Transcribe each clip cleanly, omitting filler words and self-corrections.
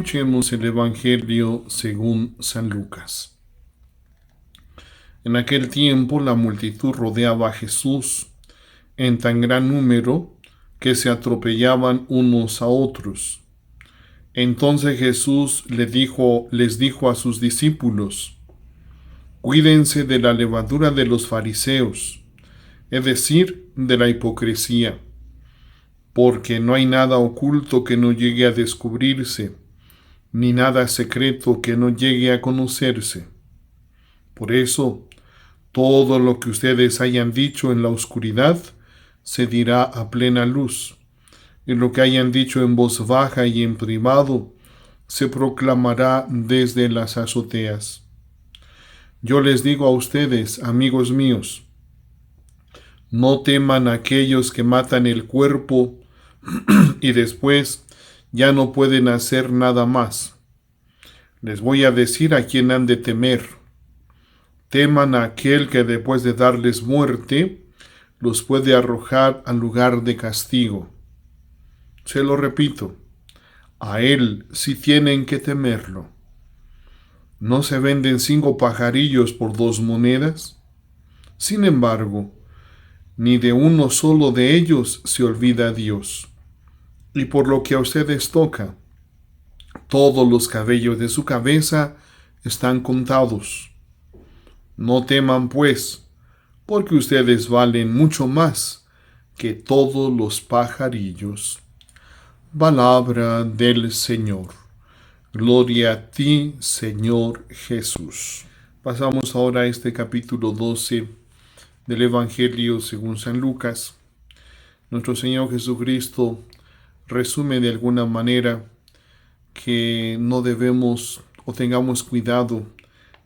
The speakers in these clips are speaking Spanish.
Escuchemos el Evangelio según San Lucas. En aquel tiempo la multitud rodeaba a Jesús en tan gran número que se atropellaban unos a otros. Entonces Jesús les dijo a sus discípulos: Cuídense de la levadura de los fariseos, es decir, de la hipocresía, porque no hay nada oculto que no llegue a descubrirse, ni nada secreto que no llegue a conocerse. Por eso, todo lo que ustedes hayan dicho en la oscuridad se dirá a plena luz, y lo que hayan dicho en voz baja y en privado se proclamará desde las azoteas. Yo les digo a ustedes, amigos míos, no teman a aquellos que matan el cuerpo y después ya no pueden hacer nada más. Les voy a decir a quién han de temer. Teman a aquel que después de darles muerte, los puede arrojar al lugar de castigo. Se lo repito, a él sí tienen que temerlo. ¿No se venden 5 pajarillos por 2 monedas? Sin embargo, ni de uno solo de ellos se olvida Dios. Y por lo que a ustedes toca, todos los cabellos de su cabeza están contados. No teman, pues, porque ustedes valen mucho más que todos los pajarillos. Palabra del Señor. Gloria a ti, Señor Jesús. Pasamos ahora a este capítulo 12 del Evangelio según San Lucas. Nuestro Señor Jesucristo resume de alguna manera que no debemos o tengamos cuidado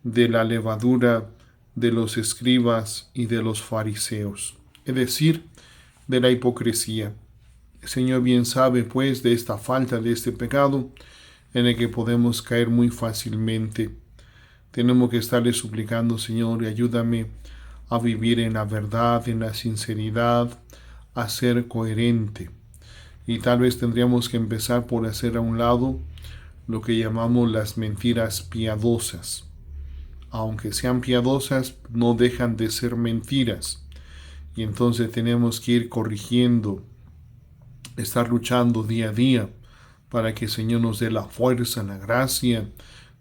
de la levadura de los escribas y de los fariseos, es decir, de la hipocresía. El Señor bien sabe, pues, de esta falta, de este pecado en el que podemos caer muy fácilmente. Tenemos que estarle suplicando: Señor, ayúdame a vivir en la verdad, en la sinceridad, a ser coherente. Y tal vez tendríamos que empezar por hacer a un lado lo que llamamos las mentiras piadosas. Aunque sean piadosas, no dejan de ser mentiras. Y entonces tenemos que ir corrigiendo, estar luchando día a día para que el Señor nos dé la fuerza, la gracia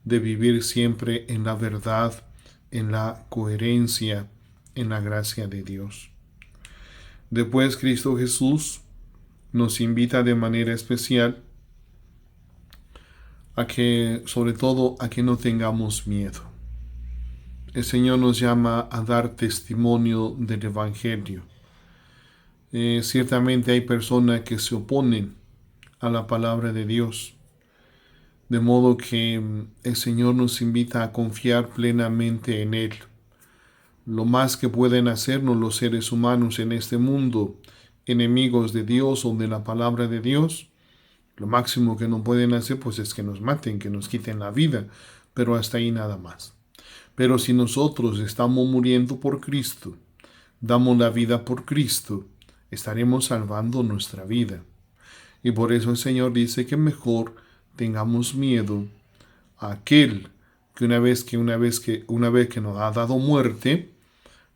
de vivir siempre en la verdad, en la coherencia, en la gracia de Dios. Después, Cristo Jesús nos invita de manera especial a que, sobre todo, a que no tengamos miedo. El Señor nos llama a dar testimonio del Evangelio. Ciertamente hay personas que se oponen a la palabra de Dios, de modo que el Señor nos invita a confiar plenamente en Él. Lo más que pueden hacernos los seres humanos en este mundo, enemigos de Dios o de la palabra de Dios, lo máximo que no pueden hacer pues es que nos maten, que nos quiten la vida, pero hasta ahí nada más. Pero si nosotros estamos muriendo por Cristo, damos la vida por Cristo, estaremos salvando nuestra vida. Y por eso el Señor dice que mejor tengamos miedo a aquel que una vez que nos ha dado muerte,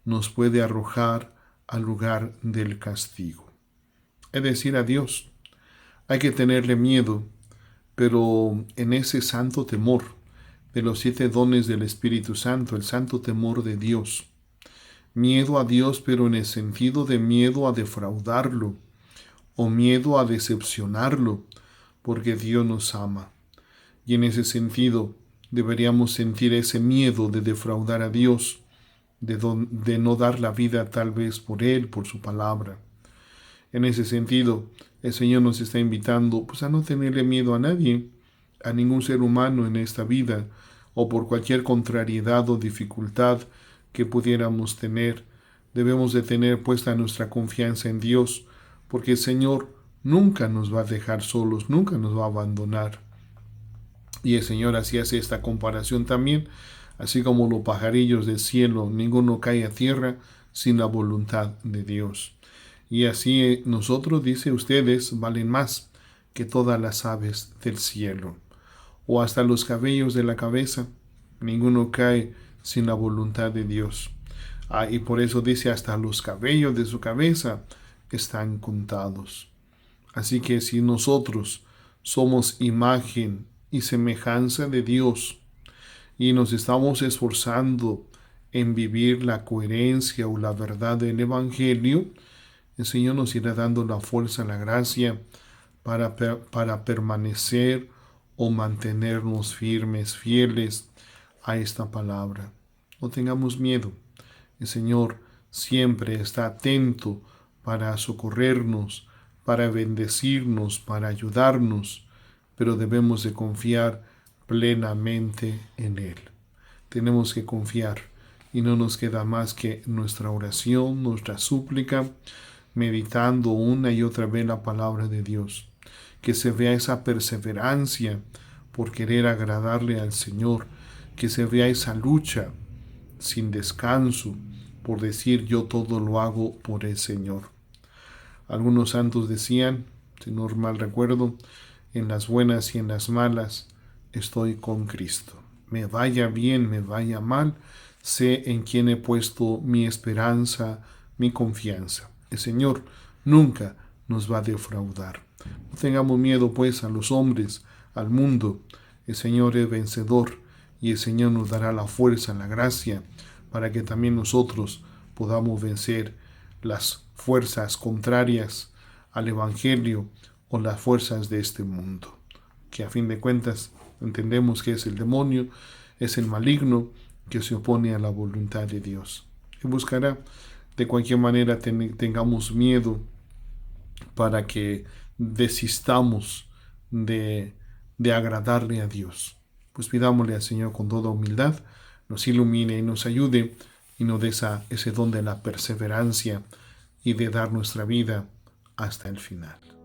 nos puede arrojar al lugar del castigo. Es decir, a Dios. Hay que tenerle miedo, pero en ese santo temor de los 7 dones del Espíritu Santo, el santo temor de Dios. Miedo a Dios, pero en el sentido de miedo a defraudarlo o miedo a decepcionarlo, porque Dios nos ama. Y en ese sentido deberíamos sentir ese miedo de defraudar a Dios, de no dar la vida tal vez por Él, por su palabra. En ese sentido, el Señor nos está invitando pues, a no tenerle miedo a nadie, a ningún ser humano en esta vida, o por cualquier contrariedad o dificultad que pudiéramos tener. Debemos de tener puesta nuestra confianza en Dios, porque el Señor nunca nos va a dejar solos, nunca nos va a abandonar. Y el Señor así hace esta comparación también, así como los pajarillos del cielo, ninguno cae a tierra sin la voluntad de Dios. Y así nosotros, dice, ustedes valen más que todas las aves del cielo. o hasta los cabellos de la cabeza. Ninguno cae sin la voluntad de Dios. Y por eso dice, hasta los cabellos de su cabeza están contados. Así que si nosotros somos imagen y semejanza de Dios y nos estamos esforzando en vivir la coherencia o la verdad del Evangelio, el Señor nos irá dando la fuerza, la gracia para permanecer o mantenernos firmes, fieles a esta palabra. No tengamos miedo. El Señor siempre está atento para socorrernos, para bendecirnos, para ayudarnos, pero debemos de confiar plenamente en Él. Tenemos que confiar y no nos queda más que nuestra oración, nuestra súplica, meditando una y otra vez la palabra de Dios. Que se vea esa perseverancia por querer agradarle al Señor, que se vea esa lucha sin descanso por decir yo todo lo hago por el Señor. Algunos santos decían, si no mal recuerdo, en las buenas y en las malas estoy con Cristo. Me vaya bien, me vaya mal, sé en quién he puesto mi esperanza, mi confianza. El Señor nunca nos va a defraudar. No tengamos miedo pues a los hombres, al mundo. El Señor es vencedor y el Señor nos dará la fuerza, la gracia, para que también nosotros podamos vencer las fuerzas contrarias al Evangelio o las fuerzas de este mundo, que a fin de cuentas entendemos que es el demonio, es el maligno que se opone a la voluntad de Dios. Y buscará de cualquier manera tengamos miedo para que desistamos de agradarle a Dios. Pues pidámosle al Señor con toda humildad, nos ilumine y nos ayude y nos dé ese don de la perseverancia y de dar nuestra vida hasta el final.